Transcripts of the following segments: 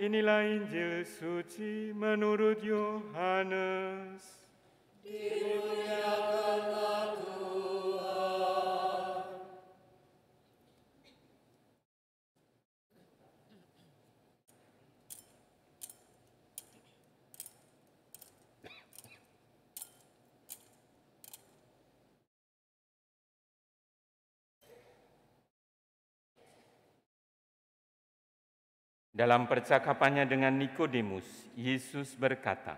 Inilah Injil suci menurut Yohanes. Dimuliakanlah Tuhan. Dalam percakapannya dengan Nikodemus, Yesus berkata,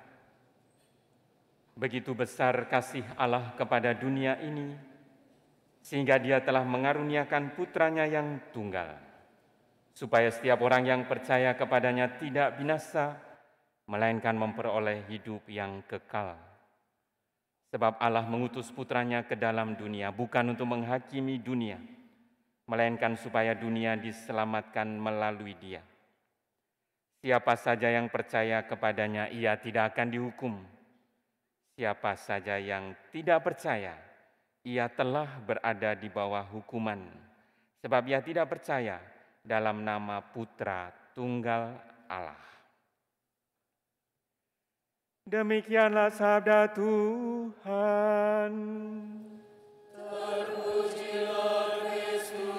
"Begitu besar kasih Allah kepada dunia ini, sehingga Dia telah mengaruniakan putranya yang tunggal, supaya setiap orang yang percaya kepadanya tidak binasa, melainkan memperoleh hidup yang kekal. Sebab Allah mengutus putranya ke dalam dunia, bukan untuk menghakimi dunia, melainkan supaya dunia diselamatkan melalui Dia. Siapa saja yang percaya kepadanya, ia tidak akan dihukum. Siapa saja yang tidak percaya, ia telah berada di bawah hukuman, sebab ia tidak percaya dalam nama Putra Tunggal Allah." Demikianlah sabda Tuhan. Terpujilah Kristus.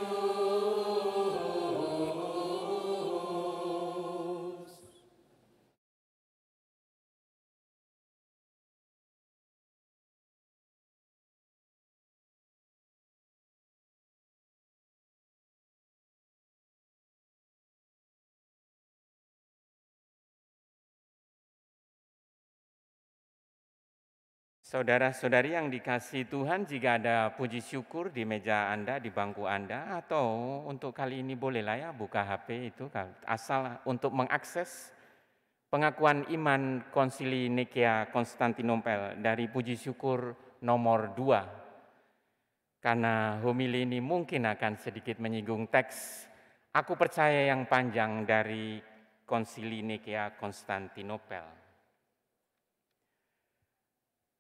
Saudara-saudari yang dikasihi Tuhan, jika ada puji syukur di meja Anda, di bangku Anda, atau untuk kali ini bolehlah ya buka HP itu, asal untuk mengakses pengakuan iman Konsili Nikea Konstantinopel dari puji syukur nomor 2. Karena homili ini mungkin akan sedikit menyinggung teks "Aku percaya" yang panjang dari Konsili Nikea Konstantinopel.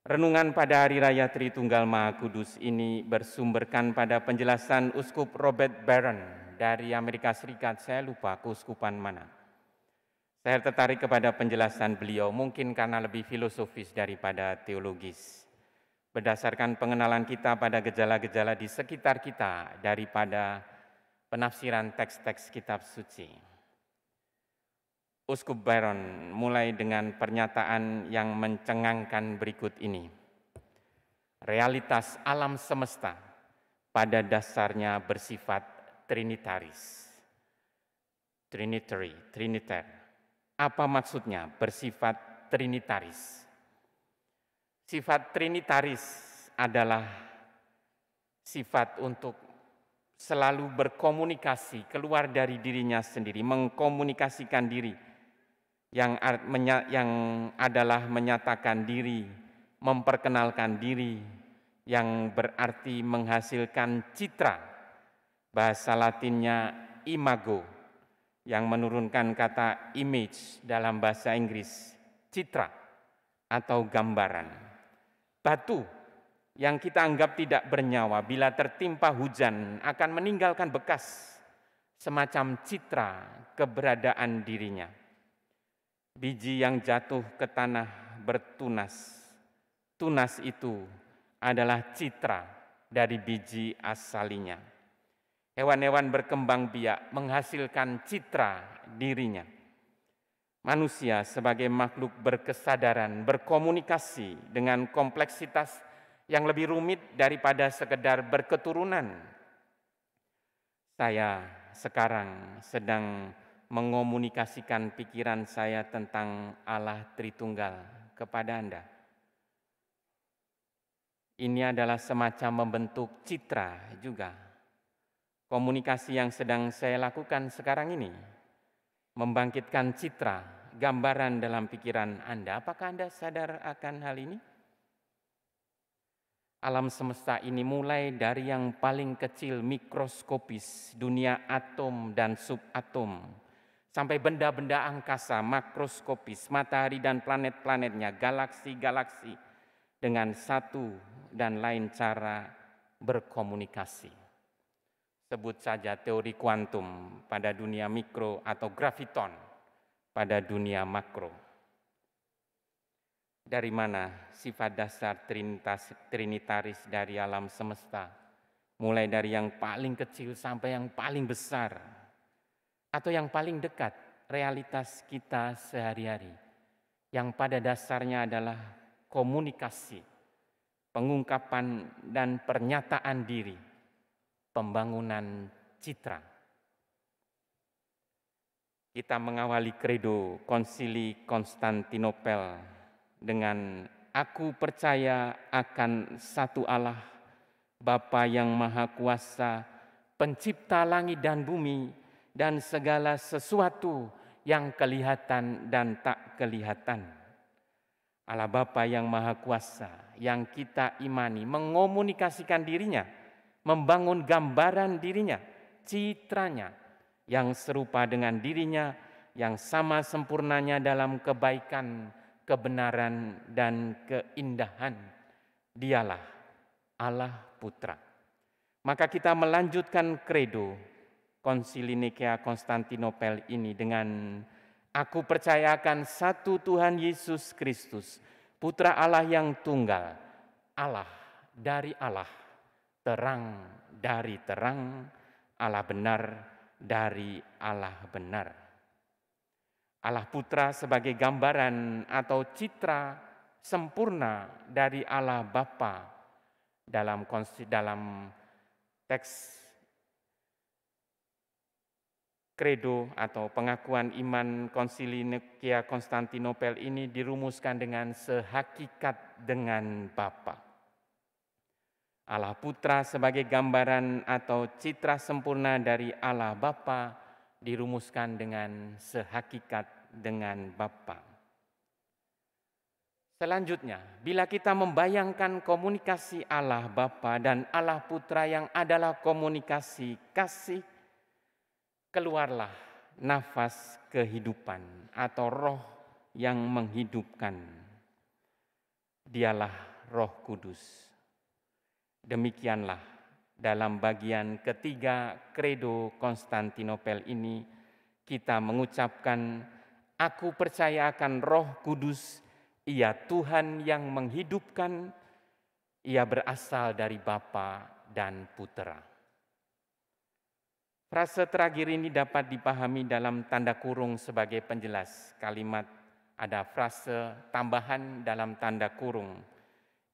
Renungan pada Hari Raya Tritunggal Maha Kudus ini bersumberkan pada penjelasan Uskup Robert Barron dari Amerika Serikat. Saya lupa keuskupan mana. Saya tertarik kepada penjelasan beliau, mungkin karena lebih filosofis daripada teologis. Berdasarkan pengenalan kita pada gejala-gejala di sekitar kita daripada penafsiran teks-teks kitab suci. Uskup Barron mulai dengan pernyataan yang mencengangkan berikut ini. Realitas alam semesta pada dasarnya bersifat trinitaris. Triniter. Apa maksudnya bersifat trinitaris? Sifat trinitaris adalah sifat untuk selalu berkomunikasi keluar dari dirinya sendiri, mengkomunikasikan diri, yang adalah menyatakan diri, memperkenalkan diri, yang berarti menghasilkan citra. Bahasa Latinnya imago, yang menurunkan kata image dalam bahasa Inggris, citra atau gambaran. Batu yang kita anggap tidak bernyawa bila tertimpa hujan akan meninggalkan bekas, semacam citra keberadaan dirinya. Biji yang jatuh ke tanah bertunas. Tunas itu adalah citra dari biji asalinya. Hewan-hewan berkembang biak menghasilkan citra dirinya. Manusia sebagai makhluk berkesadaran, berkomunikasi dengan kompleksitas yang lebih rumit daripada sekedar berketurunan. Saya sekarang sedang mengomunikasikan pikiran saya tentang Allah Tritunggal kepada Anda. Ini adalah semacam membentuk citra juga. Komunikasi yang sedang saya lakukan sekarang ini membangkitkan citra, gambaran dalam pikiran Anda. Apakah Anda sadar akan hal ini? Alam semesta ini mulai dari yang paling kecil, mikroskopis, dunia atom dan subatom, sampai benda-benda angkasa makroskopis, matahari dan planet-planetnya, galaksi-galaksi, dengan satu dan lain cara berkomunikasi. Sebut saja teori kuantum pada dunia mikro atau graviton pada dunia makro. Dari mana sifat dasar trinitaris dari alam semesta, mulai dari yang paling kecil sampai yang paling besar, atau yang paling dekat realitas kita sehari-hari, yang pada dasarnya adalah komunikasi, pengungkapan dan pernyataan diri, pembangunan citra. Kita mengawali kredo Konsili Konstantinopel dengan aku percaya akan satu Allah, Bapa yang Maha Kuasa, pencipta langit dan bumi, dan segala sesuatu yang kelihatan dan tak kelihatan. Allah Bapa yang Maha Kuasa, yang kita imani, mengomunikasikan dirinya, membangun gambaran dirinya, citranya, yang serupa dengan dirinya, yang sama sempurnanya dalam kebaikan, kebenaran, dan keindahan. Dialah Allah Putra. Maka kita melanjutkan kredo Konsili Nikea Konstantinopel ini dengan aku percayakan satu Tuhan Yesus Kristus, Putra Allah yang tunggal, Allah dari Allah, terang dari terang, Allah benar dari Allah benar. Allah Putra sebagai gambaran atau citra sempurna dari Allah Bapa dalam teks kredo atau pengakuan iman Konsili Nikea Konstantinopel ini dirumuskan dengan sehakikat dengan Bapa. Allah Putra sebagai gambaran atau citra sempurna dari Allah Bapa dirumuskan dengan sehakikat dengan Bapa. Selanjutnya, bila kita membayangkan komunikasi Allah Bapa dan Allah Putra yang adalah komunikasi kasih, keluarlah nafas kehidupan atau roh yang menghidupkan. Dialah Roh Kudus. Demikianlah dalam bagian ketiga kredo Konstantinopel ini kita mengucapkan aku percaya akan Roh Kudus, Ia Tuhan yang menghidupkan, Ia berasal dari Bapa dan Putra. Frase terakhir ini dapat dipahami dalam tanda kurung sebagai penjelas kalimat. Ada frase tambahan dalam tanda kurung.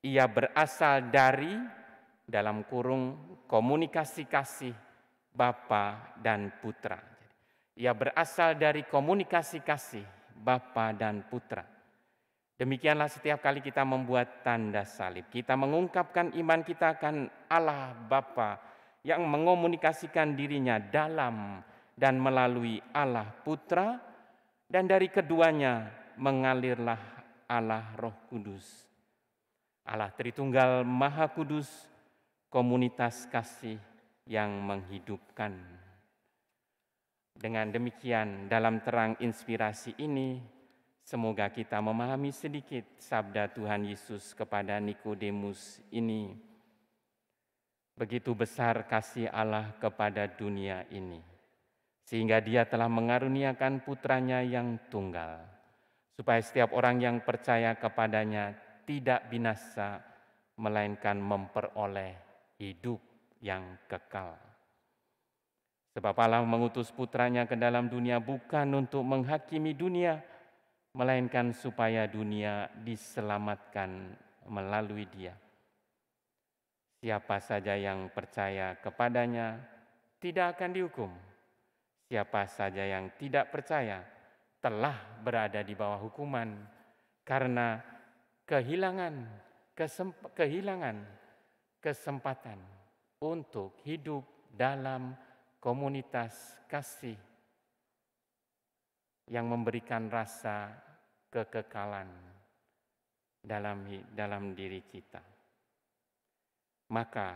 Ia berasal dari, dalam kurung, komunikasi kasih Bapa dan Putra. Ia berasal dari komunikasi kasih Bapa dan Putra. Demikianlah setiap kali kita membuat tanda salib, kita mengungkapkan iman kita akan Allah Bapa yang mengomunikasikan dirinya dalam dan melalui Allah Putra, dan dari keduanya mengalirlah Allah Roh Kudus. Allah Tritunggal Maha Kudus, komunitas kasih yang menghidupkan. Dengan demikian, dalam terang inspirasi ini, semoga kita memahami sedikit sabda Tuhan Yesus kepada Nikodemus ini. Begitu besar kasih Allah kepada dunia ini, sehingga Dia telah mengaruniakan putranya yang tunggal, supaya setiap orang yang percaya kepadanya tidak binasa, melainkan memperoleh hidup yang kekal. Sebab Allah mengutus putranya ke dalam dunia bukan untuk menghakimi dunia, melainkan supaya dunia diselamatkan melalui Dia. Siapa saja yang percaya kepadanya tidak akan dihukum. Siapa saja yang tidak percaya telah berada di bawah hukuman karena kehilangan kesempatan untuk hidup dalam komunitas kasih yang memberikan rasa kekekalan dalam diri kita. Maka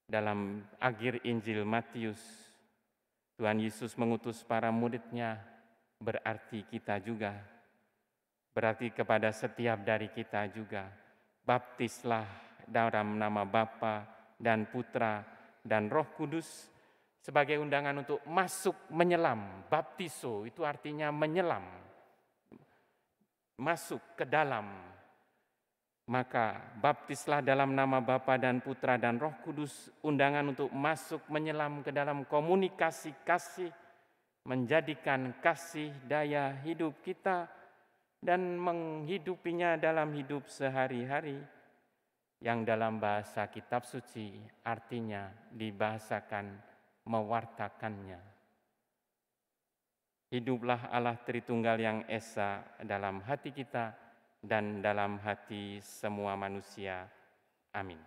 dalam akhir Injil Matius, Tuhan Yesus mengutus para murid-Nya, berarti kita juga, berarti kepada setiap dari kita juga, baptislah dalam nama Bapa dan Putra dan Roh Kudus, sebagai undangan untuk masuk menyelam. Baptiso itu artinya menyelam, masuk ke dalam. Maka baptislah dalam nama Bapa dan Putra dan Roh Kudus, undangan untuk masuk menyelam ke dalam komunikasi kasih, menjadikan kasih daya hidup kita dan menghidupinya dalam hidup sehari-hari, yang dalam bahasa kitab suci artinya dibahasakan mewartakannya. Hiduplah Allah Tritunggal yang Esa dalam hati kita dan dalam hati semua manusia. Amin.